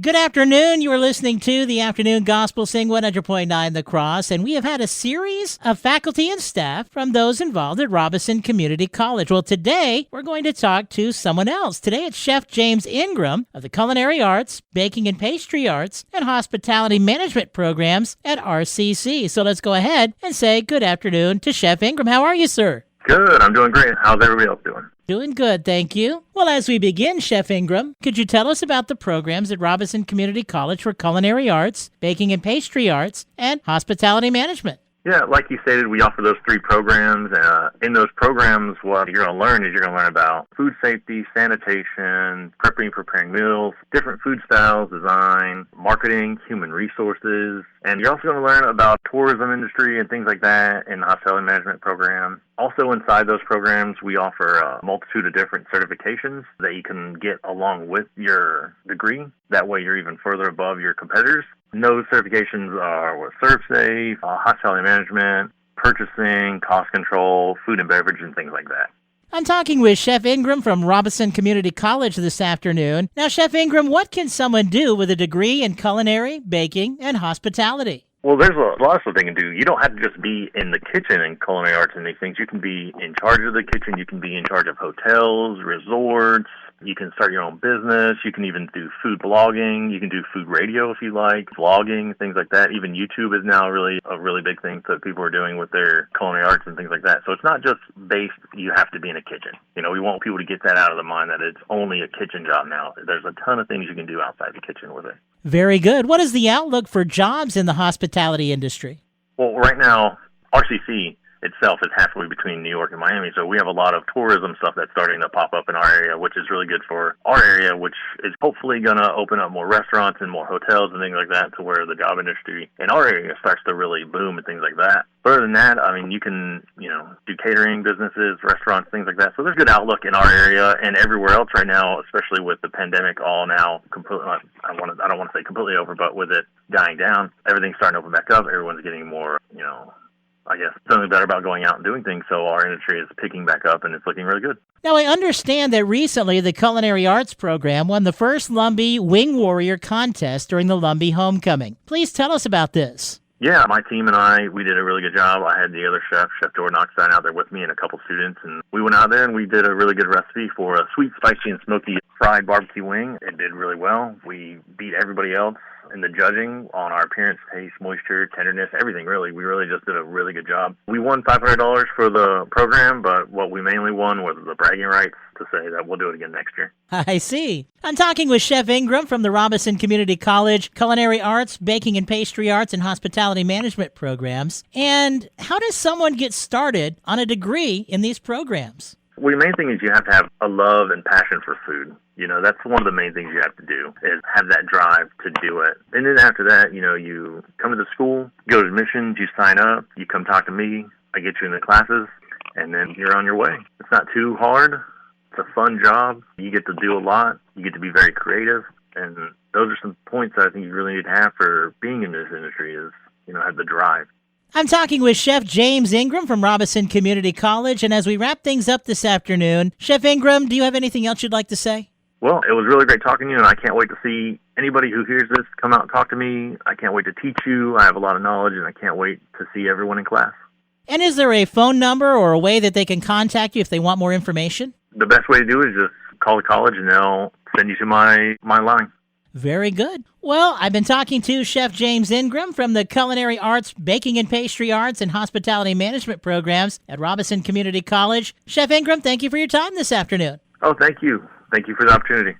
Good afternoon. You are listening to the Afternoon Gospel Sing 100.9 The Cross, and we have had a series of faculty and staff from those involved at Robeson Community College. Well, today we're going to talk to someone else. Today it's Chef James Ingram of the Culinary Arts, Baking and Pastry Arts, and Hospitality Management Programs at RCC. So let's go ahead and say good afternoon to Chef Ingram. How are you, sir? Good. I'm doing great. How's everybody else doing? Doing good, thank you. Well, as we begin, Chef Ingram, could you tell us about the programs at Robeson Community College for Culinary Arts, Baking and Pastry Arts, and Hospitality Management? Yeah, like you stated, we offer those 3 programs. In those programs, what you're going to learn is you're going to learn about food safety, sanitation, preparing meals, different food styles, design, marketing, human resources, and you're also going to learn about tourism industry and things like that in the hospitality management program. Also inside those programs, we offer a multitude of different certifications that you can get along with your degree. That way you're even further above your competitors. And those certifications are ServSafe, hospitality management, purchasing, cost control, food and beverage, and things like that. I'm talking with Chef Ingram from Robeson Community College this afternoon. Now, Chef Ingram, what can someone do with a degree in culinary, baking, and hospitality? Well, there's a lot of stuff they can do. You don't have to just be in the kitchen in culinary arts and these things. You can be in charge of the kitchen. You can be in charge of hotels, resorts. You can start your own business. You can even do food blogging. You can do food radio if you like, vlogging, things like that. Even YouTube is now really a really big thing that people are doing with their culinary arts and things like that. So it's not just based, you have to be in a kitchen. You know, we want people to get that out of their mind that it's only a kitchen job now. There's a ton of things you can do outside the kitchen with it. Very good. What is the outlook for jobs in the hospitality industry? Well, right now, RCC itself is halfway between New York and Miami, so we have a lot of tourism stuff that's starting to pop up in our area, which is really good for our area, which is hopefully going to open up more restaurants and more hotels and things like that, to where the job industry in our area starts to really boom and things like that. Further than that, I mean, you can, do catering businesses, restaurants, things like that. So there's good outlook in our area and everywhere else right now, especially with the pandemic all now completely, I don't want to say completely over, but with it dying down, everything's starting to open back up. Everyone's getting more, I guess, something better about going out and doing things, so our industry is picking back up, and it's looking really good. Now, I understand that recently the Culinary Arts program won the first Lumbee Wing Warrior contest during the Lumbee Homecoming. Please tell us about this. Yeah, my team and I, we did a really good job. I had the other chef, Chef Jordan Oxstein, out there with me and a couple students, and we went out there and we did a really good recipe for a sweet, spicy, and smoky fried barbecue wing. It did really well. We beat everybody else in the judging on our appearance, taste, moisture, tenderness, everything really. We really just did a really good job. We won $500 for the program, but what we mainly won was the bragging rights to say that we'll do it again next year. I see. I'm talking with Chef Ingram from the Robeson Community College Culinary Arts, Baking and Pastry Arts, and Hospitality Management Programs. And how does someone get started on a degree in these programs? Well, the main thing is you have to have a love and passion for food. That's one of the main things you have to do, is have that drive to do it. And then after that, you come to the school, go to admissions, you sign up, you come talk to me, I get you in the classes, and then you're on your way. It's not too hard. It's a fun job. You get to do a lot. You get to be very creative. And those are some points that I think you really need to have for being in this industry is, have the drive. I'm talking with Chef James Ingram from Robeson Community College, and as we wrap things up this afternoon, Chef Ingram, do you have anything else you'd like to say? Well, it was really great talking to you, and I can't wait to see anybody who hears this come out and talk to me. I can't wait to teach you. I have a lot of knowledge, and I can't wait to see everyone in class. And is there a phone number or a way that they can contact you if they want more information? The best way to do it is just call the college, and they'll send you to my line. Very good. Well, I've been talking to Chef James Ingram from the Culinary Arts, Baking and Pastry Arts, and Hospitality Management Programs at Robeson Community College. Chef Ingram, thank you for your time this afternoon. Oh, thank you. Thank you for the opportunity.